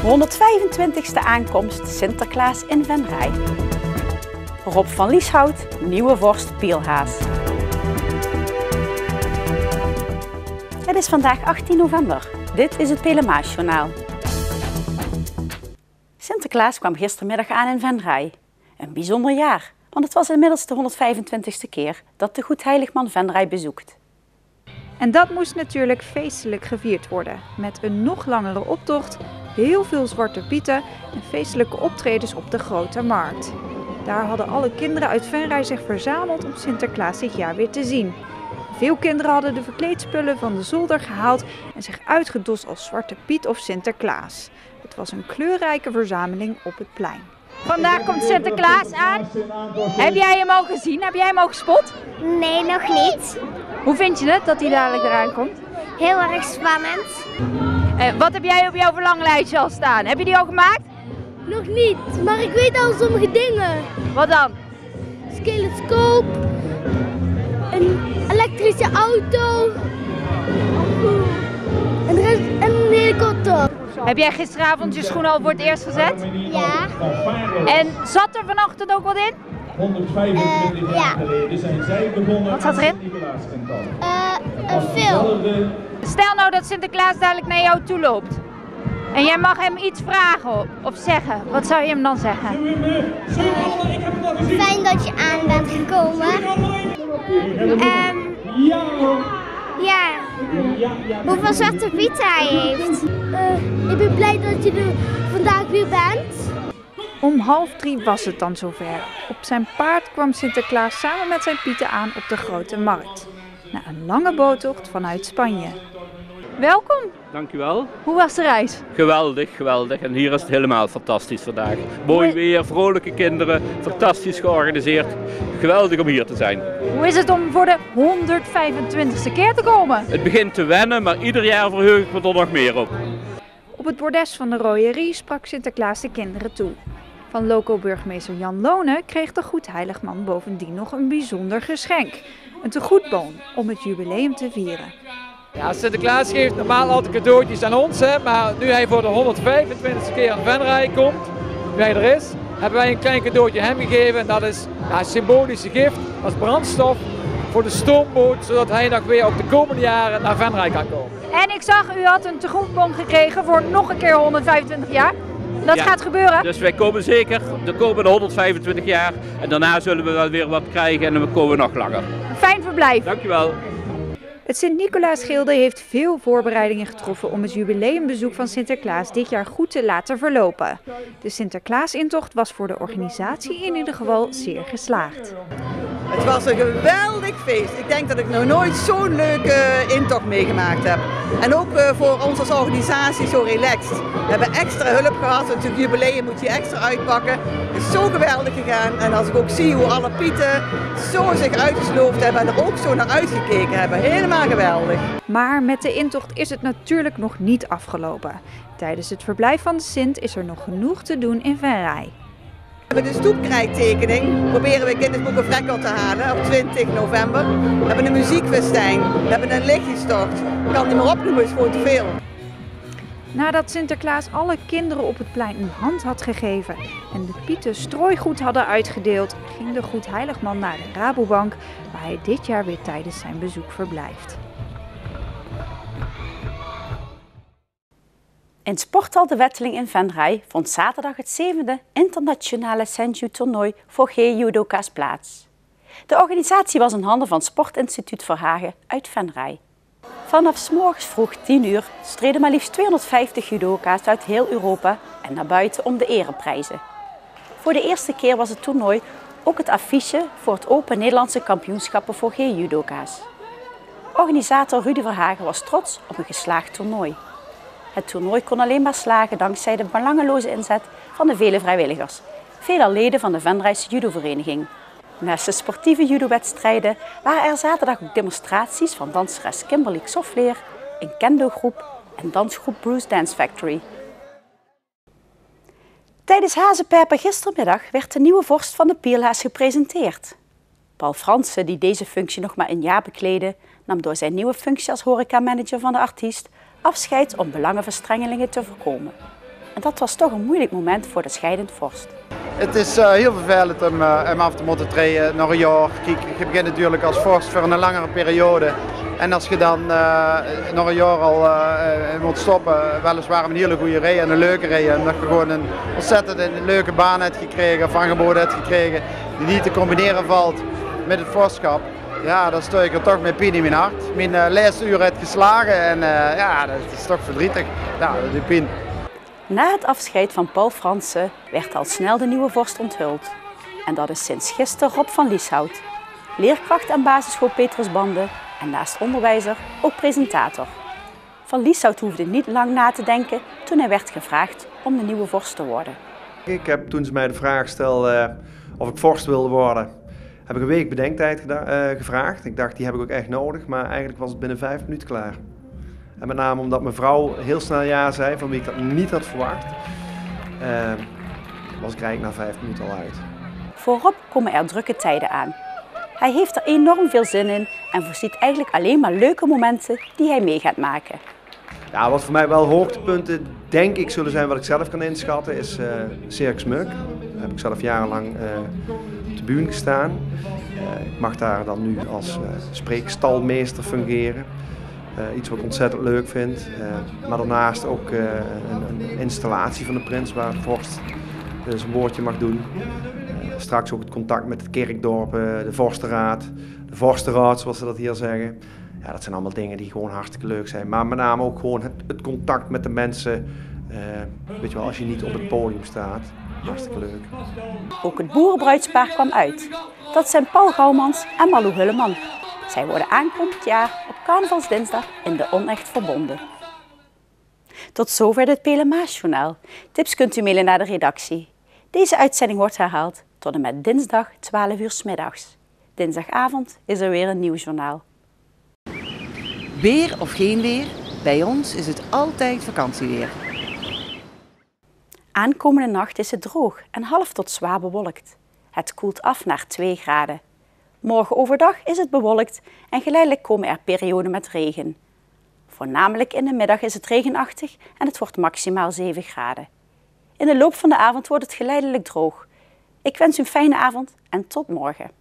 125e aankomst Sinterklaas in Venray. Rob van Lieshout, nieuwe vorst Pielhaas. Het is vandaag 18 november. Dit is het Pelemaasjournaal. Sinterklaas kwam gistermiddag aan in Venray. Een bijzonder jaar, want het was inmiddels de 125e keer dat de Goedheiligman Venray bezoekt. En dat moest natuurlijk feestelijk gevierd worden, met een nog langere optocht, heel veel zwarte pieten en feestelijke optredens op de Grote Markt. Daar hadden alle kinderen uit Venray zich verzameld om Sinterklaas dit jaar weer te zien. Veel kinderen hadden de verkleedspullen van de zolder gehaald en zich uitgedost als Zwarte Piet of Sinterklaas. Het was een kleurrijke verzameling op het plein. Vandaag komt Sinterklaas aan. Heb jij hem al gezien? Heb jij hem al gespot? Nee, nog niet. Hoe vind je het dat hij dadelijk eraan komt? Heel erg spannend. Wat heb jij op jouw verlanglijstje al staan? Heb je die al gemaakt? Nog niet, maar ik weet al sommige dingen. Wat dan? Skelescoop, een elektrische auto en een helikopter. Heb jij gisteravond je schoenen al voor het eerst gezet? Ja. En zat er vanochtend ook wat in? Ja. Wat zat erin? Een film. Stel nou dat Sinterklaas dadelijk naar jou toe loopt. En jij mag hem iets vragen of zeggen. Wat zou je hem dan zeggen? Fijn dat je aan bent gekomen. Ja. Hoeveel Zwarte Piet hij heeft. Ik ben blij dat je er vandaag weer bent. Om 2:30 was het dan zover. Op zijn paard kwam Sinterklaas samen met zijn pieten aan op de Grote Markt. Na een lange boottocht vanuit Spanje. Welkom. Dankjewel. Hoe was de reis? Geweldig, geweldig. En hier is het helemaal fantastisch vandaag. Mooi weer, vrolijke kinderen, fantastisch georganiseerd. Geweldig om hier te zijn. Hoe is het om voor de 125e keer te komen? Het begint te wennen, maar ieder jaar verheug ik me er nog meer op. Op het bordes van de Rooierie sprak Sinterklaas de kinderen toe. Van loco-burgemeester Jan Lonen kreeg de Goedheiligman bovendien nog een bijzonder geschenk. Een tegoedbon om het jubileum te vieren. Ja, Sinterklaas geeft normaal altijd cadeautjes aan ons, hè, maar nu hij voor de 125e keer aan Venray komt, nu hij er is, hebben wij een klein cadeautje hem gegeven. En dat is een symbolische gift als brandstof voor de stoomboot, zodat hij nog weer ook de komende jaren naar Venray kan komen. En ik zag, u had een tegoedbon gekregen voor nog een keer 125 jaar. Dat gaat gebeuren? Dus wij komen zeker de komende 125 jaar en daarna zullen we wel weer wat krijgen en dan komen we nog langer. Fijn verblijf. Dankjewel. Het Sint-Nicolaasgilde heeft veel voorbereidingen getroffen om het jubileumbezoek van Sinterklaas dit jaar goed te laten verlopen. De Sinterklaasintocht was voor de organisatie in ieder geval zeer geslaagd. Het was een geweldig feest. Ik denk dat ik nog nooit zo'n leuke intocht meegemaakt heb. En ook voor ons als organisatie zo relaxed. We hebben extra hulp gehad, natuurlijk jubileum moet je extra uitpakken. Het is zo geweldig gegaan en als ik ook zie hoe alle pieten zo zich uitgesloofd hebben en er ook zo naar uitgekeken hebben. Helemaal geweldig. Maar met de intocht is het natuurlijk nog niet afgelopen. Tijdens het verblijf van de Sint is er nog genoeg te doen in Venray. We hebben de stoepkrijttekening, proberen we Kindersboeken Frekkel te halen op 20 november. We hebben een muziekfestijn, we hebben een lichtjestocht. Ik kan het niet meer opnoemen, het is gewoon te veel. Nadat Sinterklaas alle kinderen op het plein een hand had gegeven en de pieten strooigoed hadden uitgedeeld, ging de Goedheiligman naar de Rabobank, waar hij dit jaar weer tijdens zijn bezoek verblijft. In Sporthal de Wetteling in Venray vond zaterdag het 7e internationale Senju-toernooi voor G-judoka's plaats. De organisatie was in handen van Sportinstituut Verhagen uit Venray. Vanaf 's morgens vroeg 10 uur streden maar liefst 250 judoka's uit heel Europa en naar buiten om de ereprijzen. Voor de eerste keer was het toernooi ook het affiche voor het Open Nederlandse kampioenschappen voor G-judoka's. Organisator Rudy Verhagen was trots op een geslaagd toernooi. Het toernooi kon alleen maar slagen dankzij de belangeloze inzet van de vele vrijwilligers, veelal leden van de Venrayse judovereniging. Naast de sportieve judowedstrijden waren er zaterdag ook demonstraties van danseres Kimberly Xoffleer, een kendo-groep en dansgroep Bruce Dance Factory. Tijdens Hazeperper gistermiddag werd de nieuwe vorst van de Pielhaas gepresenteerd. Paul Fransen, die deze functie nog maar een jaar bekleedde, nam door zijn nieuwe functie als horecamanager van de artiest afscheid om belangenverstrengelingen te voorkomen. En dat was toch een moeilijk moment voor de scheidend vorst. Het is heel vervelend om af te moeten treden naar een jaar. Kijk, je begint natuurlijk als vorst voor een langere periode. En als je dan na een jaar al moet stoppen, weliswaar een hele goede rij en een leuke rij. En dat je gewoon een ontzettend leuke baan hebt gekregen of aangeboden hebt gekregen die niet te combineren valt met het vorstschap. Ja, dan sta ik er toch met pijn in mijn hart. Mijn laatste uur heeft geslagen en ja, dat is toch verdrietig. Ja, dat is pijn. Na het afscheid van Paul Fransen werd al snel de nieuwe vorst onthuld. En dat is sinds gisteren Rob van Lieshout, leerkracht aan basisschool Petrus Bande en naast onderwijzer ook presentator. Van Lieshout hoefde niet lang na te denken toen hij werd gevraagd om de nieuwe vorst te worden. Ik heb toen ze mij de vraag stelden of ik vorst wilde worden, heb ik een week bedenktijd gevraagd. Ik dacht, die heb ik ook echt nodig, maar eigenlijk was het binnen 5 minuten klaar. En met name omdat mijn vrouw heel snel ja zei, van wie ik dat niet had verwacht, was ik eigenlijk na 5 minuten al uit. Voor Rob komen er drukke tijden aan. Hij heeft er enorm veel zin in en voorziet eigenlijk alleen maar leuke momenten die hij mee gaat maken. Ja, wat voor mij wel hoogtepunten denk ik zullen zijn wat ik zelf kan inschatten is Circus Muk. Daar heb ik zelf jarenlang op de bühne gestaan. Ik mag daar dan nu als spreekstalmeester fungeren. Iets wat ik ontzettend leuk vind. Maar daarnaast ook een installatie van de prins waar de vorst zijn woordje mag doen. Straks ook het contact met het kerkdorp, de vorstenraad, de vorstenraad zoals ze dat hier zeggen. Ja, dat zijn allemaal dingen die gewoon hartstikke leuk zijn. Maar met name ook gewoon het contact met de mensen, weet je wel, als je niet op het podium staat. Hartstikke leuk. Ook het boerenbruidspaar kwam uit. Dat zijn Paul Gouwmans en Malou Hulleman. Zij worden aankomend jaar op carnavalsdinsdag in de Onecht verbonden. Tot zover dit Pelemaasjournaal. Tips kunt u mailen naar de redactie. Deze uitzending wordt herhaald tot en met dinsdag 12 uur 's middags. Dinsdagavond is er weer een nieuw journaal. Weer of geen weer, bij ons is het altijd vakantieweer. Aankomende nacht is het droog en half tot zwaar bewolkt. Het koelt af naar 2 graden. Morgen overdag is het bewolkt en geleidelijk komen er perioden met regen. Voornamelijk in de middag is het regenachtig en het wordt maximaal 7 graden. In de loop van de avond wordt het geleidelijk droog. Ik wens u een fijne avond en tot morgen.